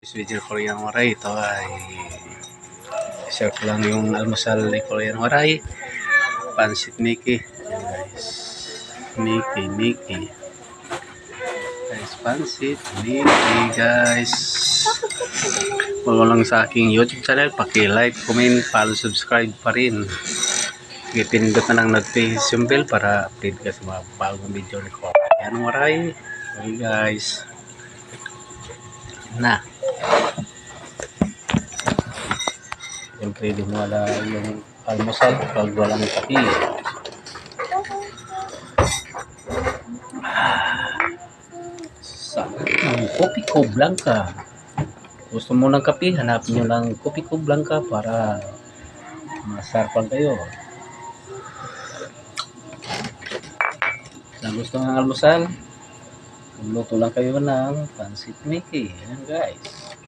Video Korean Waray, ito ay share lang yung almusal ni Korean Waray, pansit Mickey. Ayan guys, Mickey guys, pansit Mickey guys. Kung lang sa aking YouTube channel, paki-like, comment, follow, subscribe pa rin. Pindot na ng notification bell para update ka sa mga bagong video ni Korean Waray. Okay guys, na siyempre di mo wala yung almusal pag walang kape. Sa Kopi Ko Blanca, gusto mo ng kape, hanapin nyo lang Kopi Ko Blanca para masarpan kayo. Sa gusto ng almusal, luto lang kayo ng pansit Mickey. Ayan guys.